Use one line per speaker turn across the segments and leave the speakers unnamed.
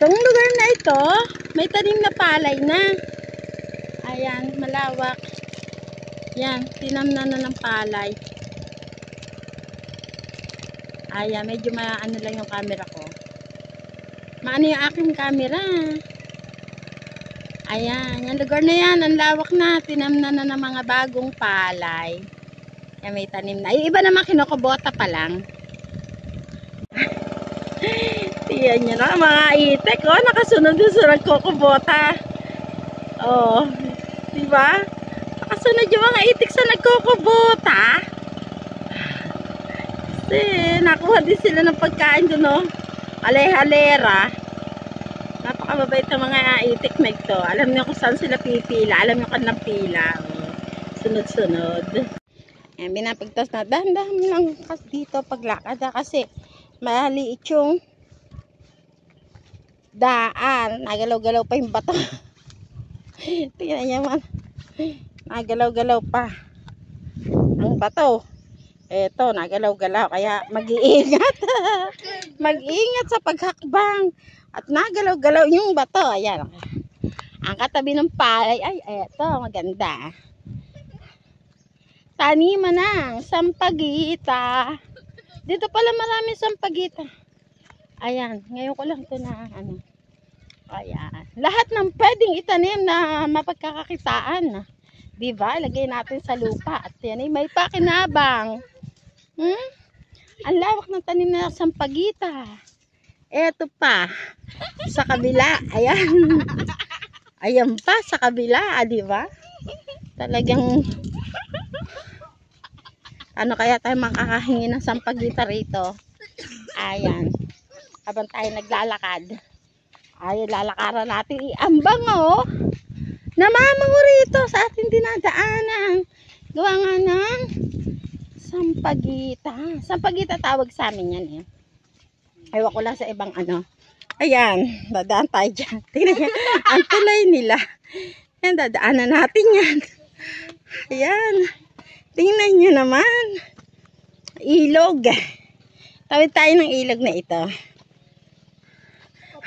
Itong lugar na ito, may tanim na palay na. Ayan, malawak. Yan, tinamnan na ng palay. Ayan, medyo maano lang yung camera ko. Maano yung aking camera. Ayan, yung lugar na yan, ang lawak na. Tinamnan na ng mga bagong palay. Yan, may tanim na. Yung iba naman kinukubota pa lang. Tiyan nyo na, mga itik. Oh, nakasunod doon sa nagkukubota. Oh, diba? Nakasunod yung mga itik sa nagkukubota. Kasi nakuha din sila ng pagkain doon, no? Alay-halera. Napakababait ng mga itik na ito. Alam niyo kung saan sila pipila. Alam niyo kanilang pila. Sunod-sunod. Ayan, binapagtas na. Dahan-dahan lang dito paglakad. Kasi maliit yung daan. Nagalaw-galaw pa yung bato. Tingnan niyo man. Nagalaw-galaw pa ang bato. Eto, nagalaw-galaw. Kaya mag-iingat. Mag-iingat sa paghakbang. At nagalaw-galaw yung bato. Ayan. Ang katabi ng palay. Ay, eto. Maganda. Taniman ng sampagita. Dito pala maraming sampagita. Ayan. Ngayon ko lang ito na ano. Ayan. Lahat ng pwedeng itanim na mapagkakakitaan. Diba? Lagay natin sa lupa. At yan ay may pakinabang. Ang lawak ng tanim na sampagita. Eto pa. Sa kabila. Ayan. Ayan pa sa kabila. Diba? Talagang ano kaya tayo makakahingi ng sampagita rito. Ayan. Habang tayo naglalakad. Ay, lalakaran natin. Iambang, oh. Namamango rito sa ating dinadaanan. Gawa nga ng sampagita. Sampagita tawag sa amin yan, eh. Ewan ko lang sa ibang ano. Ayan, dadaan tayo dyan. Tingnan nyo, ang tulay nila. Ayan, dadaanan natin yan. Ayan. Tingnan nyo naman. Ilog. Tawid tayo ng ilog na ito.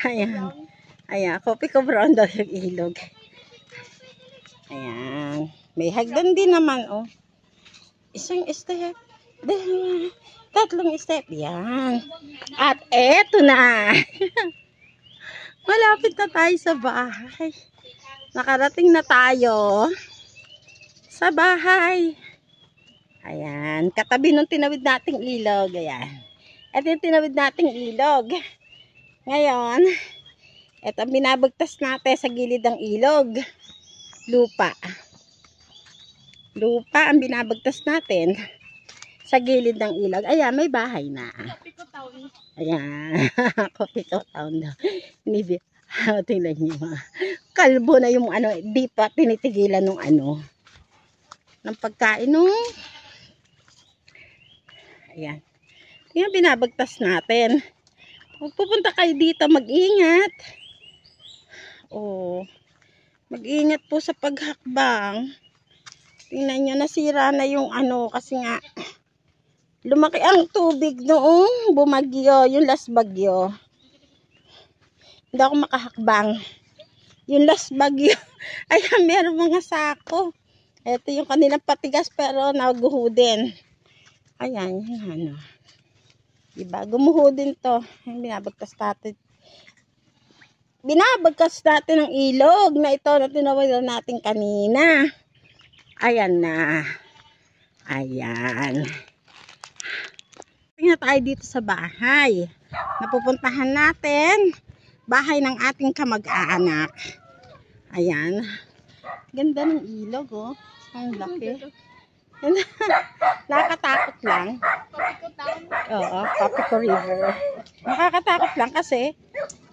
Ayan. Ayan, kopi ko brown daw yung ilog. Ayan. May hagdan din naman, oh. Isang step. Tatlong step. Yan. At eto na. Malapit na tayo sa bahay. Nakarating na tayo sa bahay. Ayan. Katabi nung tinawid nating ilog. Ayan. Ito yung tinawid nating ilog. Ngayon, ito ang binabagtas natin sa gilid ng ilog. Lupa. Lupa ang binabagtas natin sa gilid ng ilog. Ayan, may bahay na.
Kopiko Town.
Ayan. Kopiko Town daw. Tingnan nyo. Kalbo na yung ano. Di pa tinitigilan ng ano. Ng pagkain nung. Ayan. Ayan, binabagtas natin. Pag pupunta kayo dito, mag-ingat. Oh. Mag-ingat po sa paghakbang. Tingnan nyo, nasira na yung ano, kasi nga, lumaki ang tubig noong bumagyo, yung last bagyo. Hindi ako makahakbang. Yung last bagyo, ayan, meron mga sako. Ito yung kanilang patigas, pero naguho din. Ayan, yung ano. Diba, gumuho din to. Binabagkas natin. Binabagkas natin ang ilog na ito na tinawagan natin kanina. Ayan na. Ayan. Tingnan tayo dito sa bahay. Napupuntahan natin. Bahay ng ating kamag-anak. Ayan. Ganda ng ilog, oh. Ang laki. Nakakatakot lang.
Kopiko Town.
Oo, Kopiko River. Nakakatakot lang kasi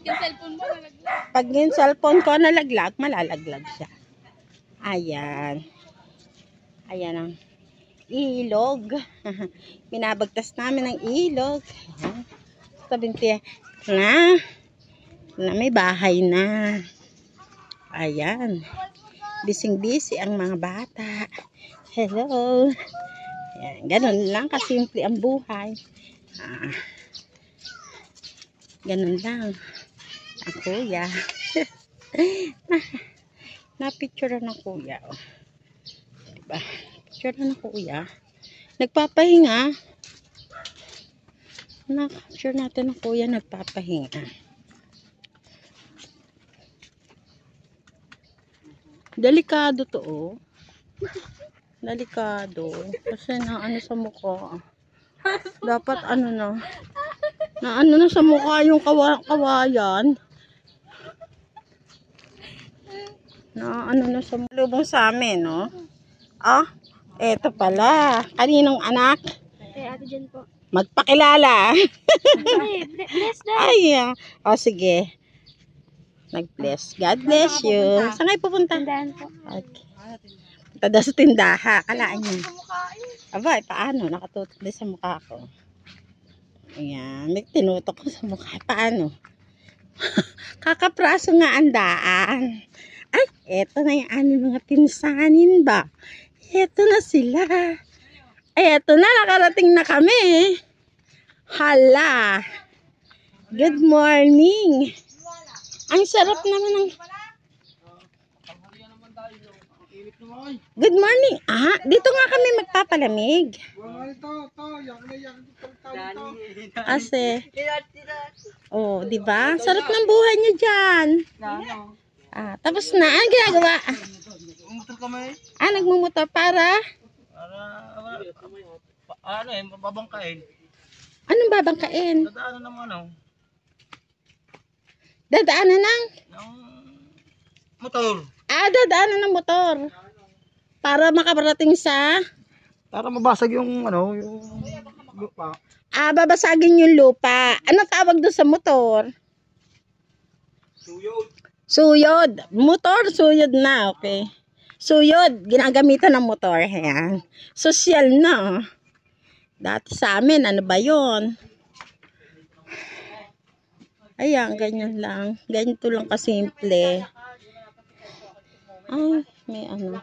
Yung cellphone mo nalaglag.
pag yung cellphone ko nalaglag, malalaglag siya. Ayan. Ayan ang ilog. Binabagtas namin ang ilog. Ayan. Sabinti na may bahay na. Ayan. Bising-busy ang mga bata. Hello. Ayan. Ganun lang kasimple ang buhay. Ganun lang. Ang kuya. Na-picture ng kuya. Oh. Diba? Picture ng kuya. Nagpapahinga. Na-picture natin ng kuya nagpapahinga. Delikado to, oh. Delikado. Kasi na ano sa mukha. Dapat ano na. Na ano na sa mukha yung kawayan. Na ano na sa lubong sa amin, no? Ah, eto pala. Kaninong anak?
Ate Jen po.
Magpakilala.
Bless na.
Ay, oh, sige. Nag-bless. God bless you. Saan kayo pupunta?
Tindahan po.
Okay. Punta daw sa tindaha. Kalaan niyo. Aba, paano? Nakatutok din sa mukha ko. Ayan. May tinutok ko sa mukha. Paano? Kakapraso nga ang daan. Ay, eto na yung aming mga pinsanin ba? Eto na sila. Ay, eto na. Nakarating na kami. Hala. Good morning. Ang sarap naman ng... Good morning. Ah, dito nga kami magpapalamig. Kasi, oh, di ba? Sarap ng buhay niyo diyan. Ah, tapos na. Ano ginagawa? Ah, nagmumotor para?
Babangkain.
Anong babangkain?
Dadaanan ng ano?
Dadaanan ng?
Ng motor.
Ah, dadaanan ng motor. Para makarating sa?
Para mabasag yung ano, yung lupa.
Ah, babasagin yung lupa. Ano tawag doon sa motor?
Suyod.
Suyod. Motor, suyod na. Okay. Suyod. Ginagamitan ng motor. Ayan. Social na. Dati sa amin, ano ba yun? Ayan, ganyan lang. Ganito lang kasimple. Ay, may ano.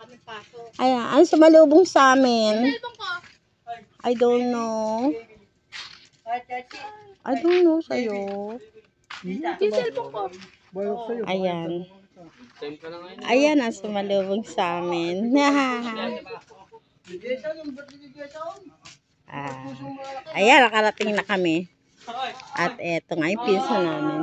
Ayan, ano sumalubong sa amin? I don't know. I don't know sa'yo.
Yung cellphone ko.
Ayan. Ayan ang sumalubong sa amin. Ayan, nakarating na kami. At eto nga yung pinsa namin.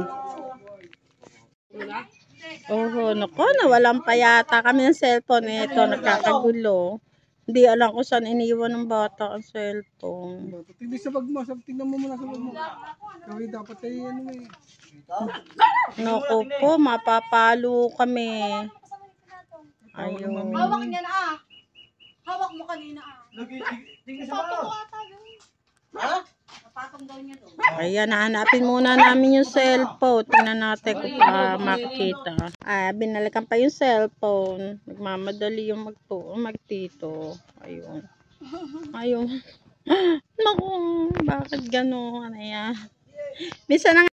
Oh, naku, nawalan pa yata kami ng cellphone. Ito, nagkakagulo. Hindi alam ko saan iniwan ng bata ang cellphone.
Tignan sa bag mo, tingnan mo muna sa bag mo. Kami dapat ay ano eh.
Naku po, mapapalo kami. Ayun.
Hawak niya na ah. Hawak mo kanina ah.
Tingnan sa bag. Ha?
Napatong daw niya doon.
Ayan, hahanapin muna namin yung cellphone. Tingnan natin kung makikita. Ah, binalikan pa yung cellphone. Nagmamadali yung magtito. Ayun. Ayun. Naku, bakit gano'n? Ano yan? Minsan na nga